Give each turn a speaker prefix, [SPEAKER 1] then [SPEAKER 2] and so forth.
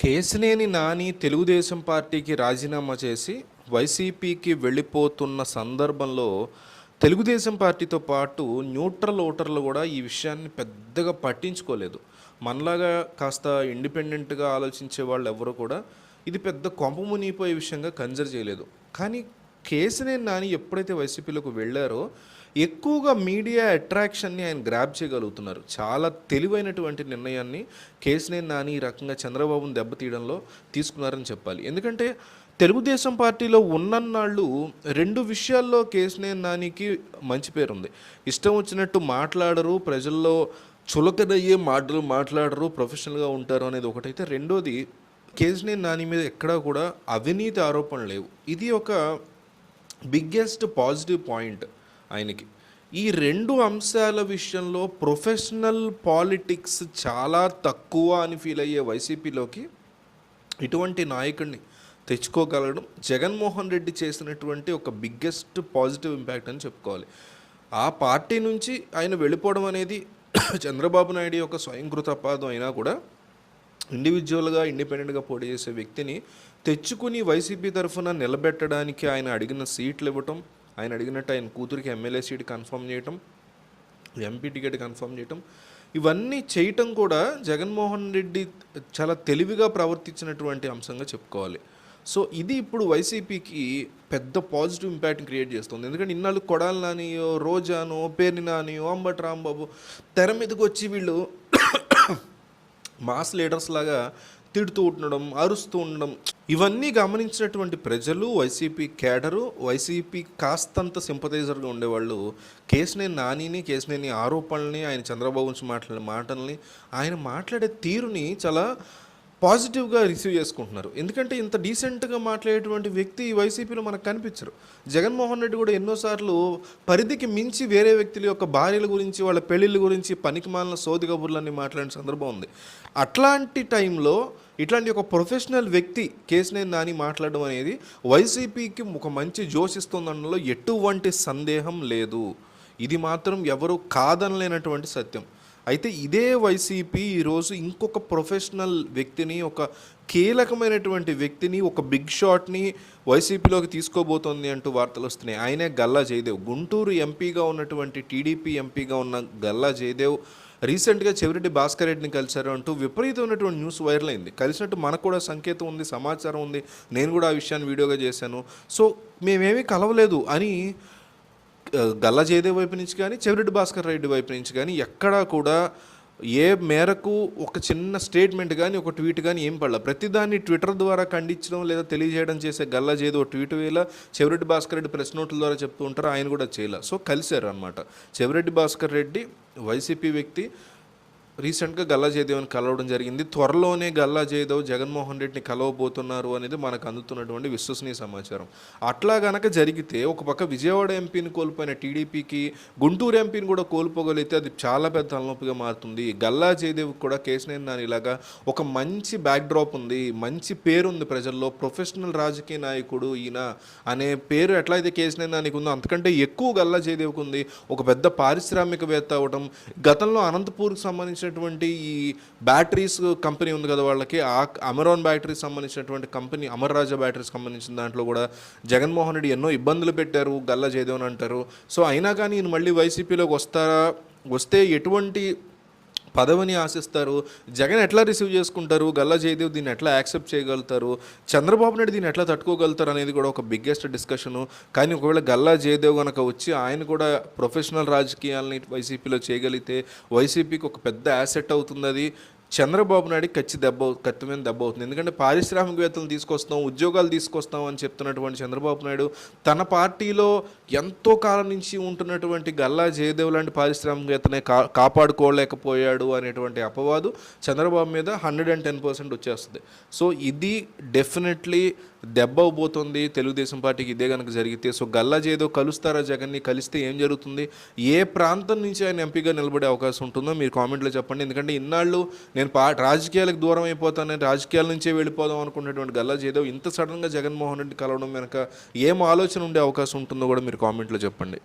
[SPEAKER 1] కేశినేని నాని తెలుగుదేశం పార్టీకి రాజీనామా చేసి వైసీపీకి వెళ్ళిపోతున్న సందర్భంలో తెలుగుదేశం పార్టీతో పాటు న్యూట్రల్ ఓటర్లు కూడా ఈ విషయాన్ని పెద్దగా పట్టించుకోలేదు. మనలాగా కాస్త ఇండిపెండెంట్గా ఆలోచించే వాళ్ళు ఎవరు కూడా ఇది పెద్ద కొంప మునిగిపోయే విషయంగా కన్సిడర్ చేయలేదు. కానీ కేశినేని నాని ఎప్పుడైతే వైసీపీలోకి వెళ్ళారో ఎక్కువగా మీడియా అట్రాక్షన్ని ఆయన గ్రాప్ చేయగలుగుతున్నారు. చాలా తెలివైనటువంటి నిర్ణయాన్ని కేశినేని నాని ఈ రకంగా చంద్రబాబును దెబ్బతీయడంలో తీసుకున్నారని చెప్పాలి. ఎందుకంటే తెలుగుదేశం పార్టీలో ఉన్నన్నాళ్ళు రెండు విషయాల్లో కేశినేని నానికి మంచి పేరుంది. ఇష్టం వచ్చినట్టు మాట్లాడరు, ప్రజల్లో చులకనయ్యే మాటలు మాట్లాడరు, ప్రొఫెషనల్గా ఉంటారు అనేది ఒకటైతే, రెండోది కేశినేని నాని మీద ఎక్కడా కూడా అవినీతి ఆరోపణలు లేవు. ఇది ఒక బిగ్గెస్ట్ పాజిటివ్ పాయింట్ ఆయనకి. ఈ రెండు అంశాల విషయంలో ప్రొఫెషనల్ పాలిటిక్స్ చాలా తక్కువ అని ఫీల్ అయ్యే వైసీపీలోకి ఇటువంటి నాయకుడిని తెచ్చుకోగలగడం జగన్మోహన్ రెడ్డి చేసినటువంటి ఒక బిగ్గెస్ట్ పాజిటివ్ ఇంపాక్ట్ అని చెప్పుకోవాలి. ఆ పార్టీ నుంచి ఆయన వెళ్ళిపోవడం అనేది చంద్రబాబు నాయుడు యొక్క స్వయంకృత అపరాధం అయినా కూడా ఇండివిజువల్గా ఇండిపెండెంట్గా పోటీ చేసే వ్యక్తిని తెచ్చుకుని వైసీపీ తరఫున నిలబెట్టడానికి ఆయన అడిగిన సీట్లు ఇవ్వటం, ఆయన అడిగినట్టు ఆయన కూతురికి ఎమ్మెల్యే సీట్ కన్ఫర్మ్ చేయటం, ఎంపీ టికెట్ కన్ఫర్మ్ చేయటం, ఇవన్నీ చేయటం కూడా జగన్మోహన్ రెడ్డి చాలా తెలివిగా ప్రవర్తించినటువంటి అంశంగా చెప్పుకోవాలి. సో ఇది ఇప్పుడు వైసీపీకి పెద్ద పాజిటివ్ ఇంపాక్ట్ క్రియేట్ చేస్తుంది. ఎందుకంటే ఇన్నాళ్ళు కొడాలి నానియో, రోజానో, పేర్ని నానియో, అంబటి రాంబాబు తెర మీదకి వచ్చి వీళ్ళు మాస్ లీడర్స్ లాగా తిడుతూ ఉండడం, అరుస్తూ ఉండడం, ఇవన్నీ గమనించినటువంటి ప్రజలు, వైసీపీ కేడరు, వైసీపీ కాస్తంత సింపథైజర్గా ఉండేవాళ్ళు కేశినేని నానిని, కేశినేని ఆరోపణల్ని, ఆయన చంద్రబాబు నుంచి మాట్లాడే మాటల్ని, ఆయన మాట్లాడే తీరుని చాలా పాజిటివ్గా రిసీవ్ చేసుకుంటున్నారు. ఎందుకంటే ఇంత డీసెంట్గా మాట్లాడేటువంటి వ్యక్తి వైసీపీలో మనకు కనిపించరు. జగన్మోహన్ రెడ్డి కూడా ఎన్నోసార్లు పరిధికి మించి వేరే వ్యక్తుల యొక్క భార్యల గురించి, వాళ్ళ పెళ్ళిళ్ళ గురించి పనికిమాలిన సోది కబుర్లన్నీ మాట్లాడిన సందర్భం ఉంది. అట్లాంటి టైంలో ఇట్లాంటి ఒక ప్రొఫెషనల్ వ్యక్తి కేశినేని నాని మాట్లాడడం అనేది వైసీపీకి ఒక మంచి జోషిస్తుందనలో ఎటువంటి సందేహం లేదు. ఇది మాత్రం ఎవరు కాదనలేనటువంటి సత్యం. అయితే ఇదే వైసీపీ ఈరోజు ఇంకొక ప్రొఫెషనల్ వ్యక్తిని, ఒక కీలకమైనటువంటి వ్యక్తిని, ఒక బిగ్ షాట్ని వైసీపీలోకి తీసుకోబోతోంది అంటూ వార్తలు వస్తున్నాయి. ఆయనే గల్లా జయదేవ్. గుంటూరు ఎంపీగా ఉన్నటువంటి టీడీపీ ఎంపీగా ఉన్న గల్లా జయదేవ్ రీసెంట్గా చెవిరెడ్డి భాస్కర్ రెడ్డిని కలిశారు అంటూ విపరీతమైనటువంటి న్యూస్ వైరల్ అయింది. కలిసినట్టు మనకు కూడా సంకేతం ఉంది, సమాచారం ఉంది. నేను కూడా ఆ విషయాన్ని వీడియోగా చేశాను. సో మేమేమీ కలవలేదు అని గల్లా జయదేవ్ వైపు నుంచి కానీ, చెవిరెడ్డి భాస్కర్ రెడ్డి వైపు నుంచి కానీ ఎక్కడా కూడా ఏ మేరకు ఒక చిన్న స్టేట్మెంట్ కానీ, ఒక ట్వీట్ కానీ ఏం పడలేదు. ప్రతిదాన్ని ట్విట్టర్ ద్వారా ఖండించడం లేదా తెలియజేయడం చేసే గల్లా జయదేవ్ ట్వీట్ వేళ చెవిరెడ్డి భాస్కర్ రెడ్డి ప్రెస్ నోట్ల ద్వారా చెప్తూ ఉంటారు, ఆయన కూడా చేయలే. సో కలిశారు అనమాట. చెవిరెడ్డి భాస్కర్ రెడ్డి వైసీపీ వ్యక్తి రీసెంట్గా గల్లా జయదేవ్ని కలవడం జరిగింది. త్వరలోనే గల్లా జయదేవ్ జగన్మోహన్ రెడ్డిని కలవబోతున్నారు అనేది మనకు అందుతున్నటువంటి విశ్వసనీయ సమాచారం. అట్లా గనక జరిగితే ఒక పక్క విజయవాడ ఎంపీని కోల్పోయిన టీడీపీకి గుంటూరు ఎంపీని కూడా కోల్పోగలిగితే అది చాలా పెద్ద తలనొప్పిగా మారుతుంది. గల్లా జయదేవ్ కూడా కేశినేని నాని ఇలాగా ఒక మంచి బ్యాక్డ్రాప్ ఉంది, మంచి పేరుంది ప్రజల్లో, ప్రొఫెషనల్ రాజకీయ నాయకుడు ఈయన అనే పేరు ఎట్లయితే కేశినేని నానికి ఉందో అంతకంటే ఎక్కువ గల్లా జయదేవ్కి ఉంది. ఒక పెద్ద పారిశ్రామికవేత్త అవ్వడం, గతంలో అనంతపూర్కి సంబంధించిన ఈ బ్యాటరీస్ కంపెనీ ఉంది కదా వాళ్ళకి, ఆ అమెరాన్ బ్యాటరీస్ సంబంధించినటువంటి కంపెనీ, అమర్ రాజా బ్యాటరీస్ సంబంధించిన దాంట్లో కూడా జగన్మోహన్ రెడ్డి ఎన్నో ఇబ్బందులు పెట్టారు గల్లా జయదేవ్ అని అంటారు. సో అయినా కానీ ఈయన మళ్ళీ వైసీపీలోకి వస్తే ఎటువంటి పదవిని ఆశిస్తారు, జగన్ ఎట్లా రిసీవ్ చేసుకుంటారు, గల్లా జయదేవ్ దీన్ని ఎట్లా యాక్సెప్ట్ చేయగలుగుతారు, చంద్రబాబు నాయుడు దీన్ని ఎట్లా తట్టుకోగలుగుతారు అనేది కూడా ఒక బిగ్గెస్ట్ డిస్కషను. కానీ ఒకవేళ గల్లా జయదేవ్ కనుక వచ్చి ఆయన కూడా ప్రొఫెషనల్ రాజకీయాలని వైసీపీలో చేయగలిగితే వైసీపీకి ఒక పెద్ద యాసెట్ అవుతుంది. అది చంద్రబాబు నాయుడు కత్తి మీద దెబ్బ అవుతుంది. ఎందుకంటే పారిశ్రామికవేత్తలు తీసుకొస్తాం, ఉద్యోగాలు తీసుకొస్తాం అని చెప్తున్నటువంటి చంద్రబాబు నాయుడు తన పార్టీలో ఎంతో కాలం నుంచి ఉంటున్నటువంటి గల్లా జయదేవ్ లాంటి పారిశ్రామికవేత్తనే కాపాడుకోలేకపోయాడు అనేటువంటి అపవాదు చంద్రబాబు మీద 110% వచ్చేస్తుంది. సో ఇది డెఫినెట్లీ దెబ్బ అవబోతుంది తెలుగుదేశం పార్టీకి ఇదే కనుక జరిగితే. సో గల్లా జయదేవ్ కలుస్తారా జగన్ని, కలిస్తే ఏం జరుగుతుంది, ఏ ప్రాంతం నుంచి ఆయన ఎంపీగా నిలబడే అవకాశం ఉంటుందో మీరు కామెంట్లో చెప్పండి. ఎందుకంటే ఇన్నాళ్ళు నేను రాజకీయాలకు దూరం అయిపోతానని, రాజకీయాల నుంచే వెళ్ళిపోదాం అనుకునేటువంటి గల్లా జయదేవ్ ఇంత సడన్గా జగన్మోహన్ రెడ్డి కలవడం వెనక ఏం ఆలోచన ఉండే అవకాశం ఉంటుందో కూడా మీరు కామెంట్లో చెప్పండి.